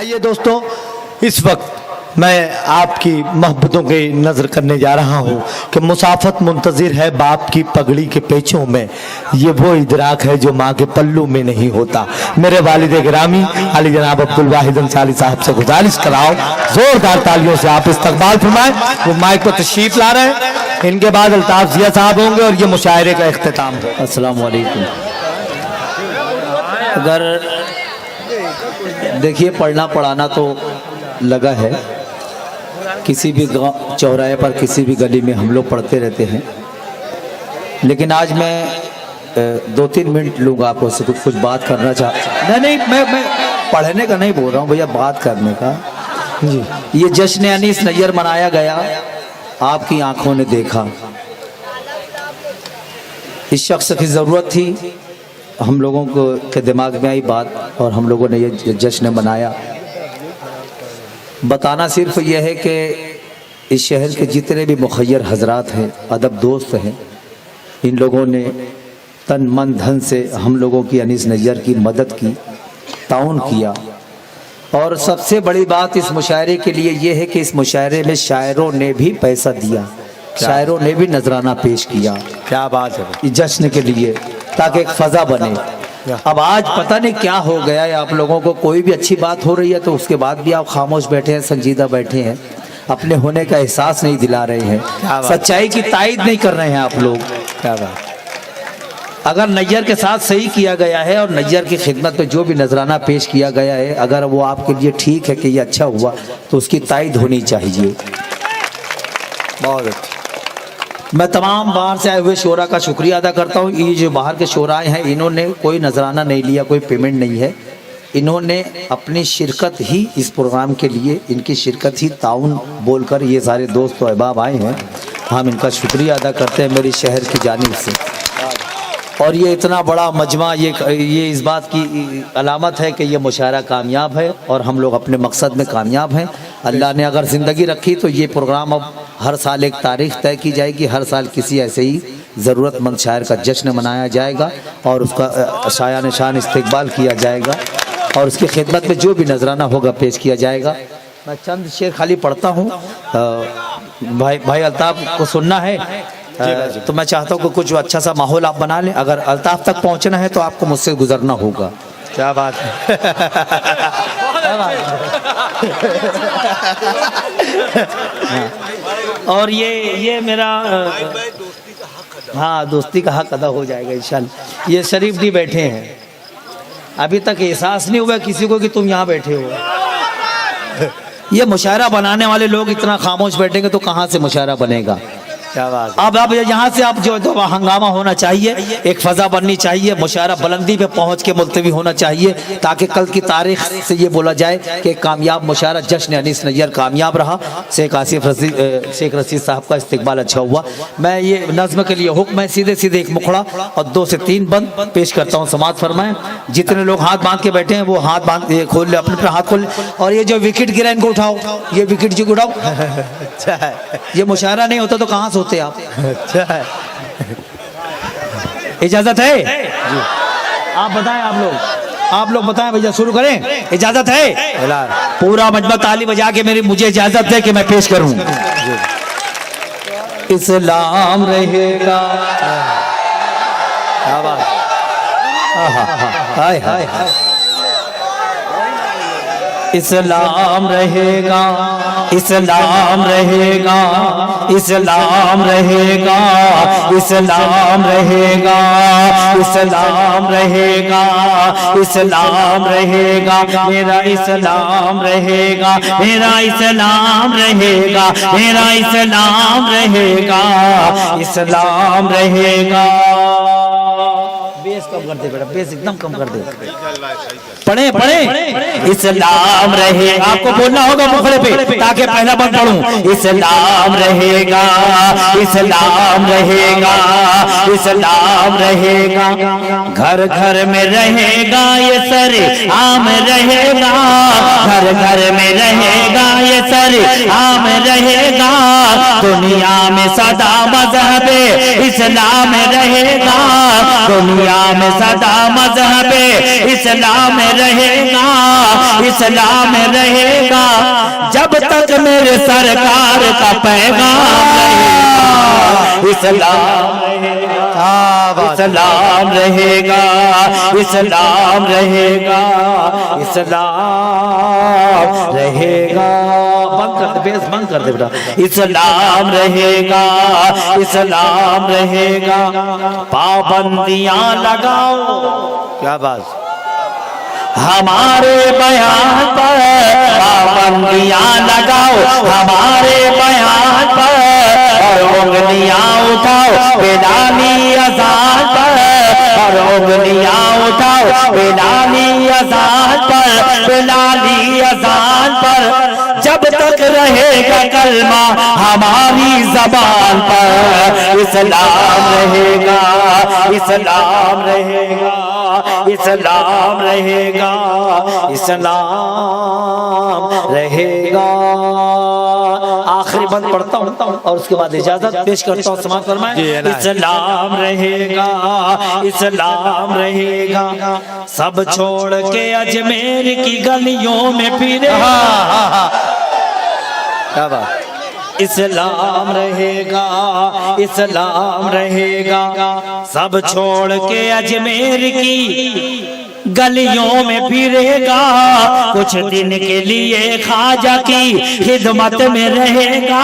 आइए दोस्तों, इस वक्त मैं आपकी मोहब्बतों की नज़र करने जा रहा हूँ कि मुसाफत मुंतज़िर है बाप की पगड़ी के पेचों में, ये वो इदराक है जो माँ के पल्लू में नहीं होता। मेरे वालिद गिरामी अली जनाब अब्दुल वाहिद अंसारी साहब से गुजारिश कराओ, जोरदार तालियों से आप इस्तकबाल फरमाएं। वो माइक पर तशरीफ ला रहे हैं, इनके बाद अल्ताफ जिया साहब होंगे और ये मुशायरे का इख्तिताम होगा। अस्सलाम वालेकुम। अगर देखिए, पढ़ना पढ़ाना तो लगा है, किसी भी चौराहे पर किसी भी गली में हम लोग पढ़ते रहते हैं, लेकिन आज मैं 2-3 मिनट लूँगा आपको से कुछ बात करना नहीं, मैं पढ़ने का नहीं बोल रहा हूँ भैया, बात करने का जी। ये जश्न अनीस नैयर मनाया गया, आपकी आंखों ने देखा, इस शख्स की ज़रूरत थी, हम लोगों को के दिमाग में आई बात और हम लोगों ने ये जश्न मनाया। बताना सिर्फ यह है कि इस शहर के जितने भी मुखय्यर हजरात हैं, अदब दोस्त हैं, इन लोगों ने तन मन धन से हम लोगों की अनीस नैयर की मदद की, ताउन किया। और सबसे बड़ी बात इस मुशायरे के लिए यह है कि इस मुशायरे में शायरों ने भी पैसा दिया, शायरों ने भी नजराना पेश किया। क्या बात है, इस जश्न के लिए, ताकि एक फजा बने। अब आज पता नहीं क्या हो गया है, आप लोगों को कोई भी अच्छी बात हो रही है तो उसके बाद भी आप खामोश बैठे हैं, संजीदा बैठे हैं, अपने होने का एहसास नहीं दिला रहे हैं, सच्चाई की तायद नहीं कर रहे हैं आप लोग। क्या बात। अगर नैयर के साथ सही किया गया है और नैयर की खिदमत में जो भी नजराना पेश किया गया है, अगर वो आपके लिए ठीक है कि ये अच्छा हुआ तो उसकी तायद होनी चाहिए। बहुत अच्छा। मैं तमाम बाहर से आए हुए शोरा का शुक्रिया अदा करता हूँ। ये जो बाहर के शोराए हैं, इन्होंने कोई नजराना नहीं लिया, कोई पेमेंट नहीं है, इन्होंने अपनी शिरकत ही इस प्रोग्राम के लिए, इनकी शिरकत ही ताउन बोलकर ये सारे दोस्त और अहबाब आए हैं, हम इनका शुक्रिया अदा करते हैं मेरी शहर की जानिब से। और ये इतना बड़ा मजमा, ये इस बात की अलामत है कि ये मुशायरा कामयाब है और हम लोग अपने मकसद में कामयाब हैं। अल्लाह ने अगर ज़िंदगी रखी तो ये प्रोग्राम अब हर साल एक तारीख तय की जाएगी, हर साल किसी ऐसे ही ज़रूरतमंद शायर का जश्न मनाया जाएगा और उसका शायान शान इस्तकबाल किया जाएगा और उसकी खिदमत में जो भी नजराना होगा पेश किया जाएगा। मैं चंद शेर खाली पढ़ता हूँ, भाई अल्ताफ़ को सुनना है तो मैं चाहता हूँ कि कुछ अच्छा सा माहौल आप बना लें। अगर अल्ताफ़ तक पहुँचना है तो आपको मुझसे गुजरना होगा। क्या बात है। और ये मेरा हाँ दोस्ती का हक अदा हो जाएगा इंशाल्लाह। ये शरीफ जी बैठे हैं, अभी तक एहसास नहीं हुआ किसी को कि तुम यहाँ बैठे हो। ये मुशायरा बनाने वाले लोग इतना खामोश बैठेंगे तो कहाँ से मुशायरा बनेगा। क्या बात। अब यहाँ से आप जो हंगामा होना चाहिए, एक फजा बननी चाहिए, मुशायरा बुलंदी पे पहुंच के मुल्तवी होना चाहिए, ताकि कल की तारीख से ये बोला जाए कि कामयाब मुशायरा जश्न अनीस नैयर कामयाब रहा, शेख शेख रशीद साहब का इस्तकबाल अच्छा हुआ। मैं ये नज़्म के लिए हुक्म है, सीधे सीधे एक मुखड़ा और 2 से 3 बंद पेश करता हूँ, समात फरमाएं। जितने लोग हाथ बांध के बैठे हैं वो हाथ बांध खोल ले, अपने हाथ खोल ले, और ये जो विकेट गिरा इनको उठाओ, ये विकेट जो उठाओ। अच्छा है, ये मुशायरा नहीं होता तो कहाँ से होते आप। अच्छा है। इजाजत है जी? आप बताएं, आप लोग बताएं भैया, शुरू करें। इजाजत है? पूरा मजमा ताली बजा के मुझे इजाजत है कि मैं पेश करूं। इस्लाम रहेगा। क्या बात। हाय हाय। इस्लाम रहेगा, इस्लाम रहेगा, इस्लाम रहेगा, इस्लाम रहेगा, इस्लाम रहेगा, इस्लाम रहेगा, मेरा इस्लाम रहेगा, मेरा इस्लाम रहेगा, मेरा इस्लाम रहेगा, इस्लाम रहेगा। बेस कम कर दे बेटा, बेस एकदम कम कर दे। पढ़े पढ़े। इस्लाम रहे, आपको बोलना होगा मुखड़े पे ताकि पहला बंद पढ़ूं। इस्लाम रहेगा, इस्लाम रहेगा, इस्लाम रहेगा, घर घर में रहेगा ये सर आम रहेगा, घर घर में रहेगा ये सर आम रहेगा, दुनिया में सदा मजहब इस्लाम रहेगा, दुनिया में सदा मजहब इस्लाम रहेगा, इस्लाम रहेगा, जब तक मेरे सरकार का पैगाम रहेगा, इस्लाम रहेगा, इस्लाम रहेगा, इस्लाम रहेगा, इस्लाम रहेगा। बंद कर दे, बेस बंद कर दे बेटा। इस्लाम रहेगा, इस्लाम रहेगा, पाबंदियां लगाओ, क्या बात, हमारे बयान पर पाबंदियां लगाओ, हमारे बयान पर और उंगलियां उठाओ बेलाली अज़ान पर, और उंगलियां उठाओ बेलाली अज़ान पर, बेलाली अज़ान पर, जब तक रहेगा कलमा हमारी जबान पर, इस्लाम रहेगा, इस्लाम रहेगा, इस्लाम रहेगा, इस्लाम रहेगा। आखिरी बंद पढ़ता हूँ और उसके बाद इजाजत पेश करता हूँ, समाप्त फरमाएं। इस्लाम रहेगा, इस्लाम रहेगा, सब छोड़ के अजमेर की गलियों में फिरे, क्या बात, इस्लाम रहेगा, इस्लाम रहेगा, सब छोड़ के अजमेर की गलियों में फिरेगा, कुछ दिन के लिए ख्वाजा की खिदमत में रहेगा,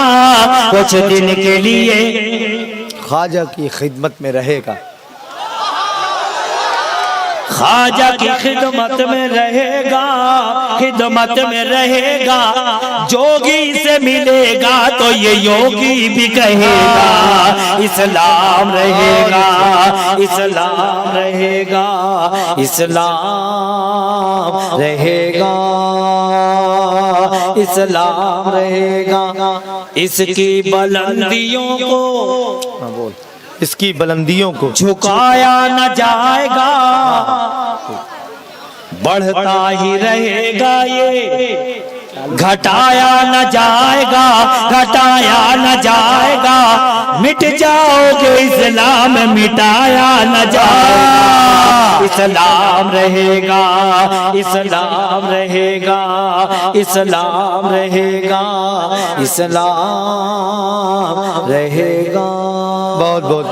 कुछ दिन के लिए ख्वाजा की खिदमत में रहेगा, ख्वाजा की खिदमत में रहेगा, खिदमत में रहेगा, जोगी से मिलेगा तो ये योगी भी कहेगा, इस्लाम रहेगा, इस्लाम रहेगा, इस्लाम रहेगा, इस्लाम रहेगा, इसकी बुलंदियों को, हाँ बोल, इसकी बुलंदियों को झुकाया न जाएगा, बढ़ता ही रहेगा ये, घटाया न जाएगा, घटाया न जाएगा, मिट जाओगे इस्लाम मिटाया न जाएगा, इस्लाम रहेगा, इस्लाम रहेगा, इस्लाम रहेगा, इस्लाम रहेगा। बहुत बहुत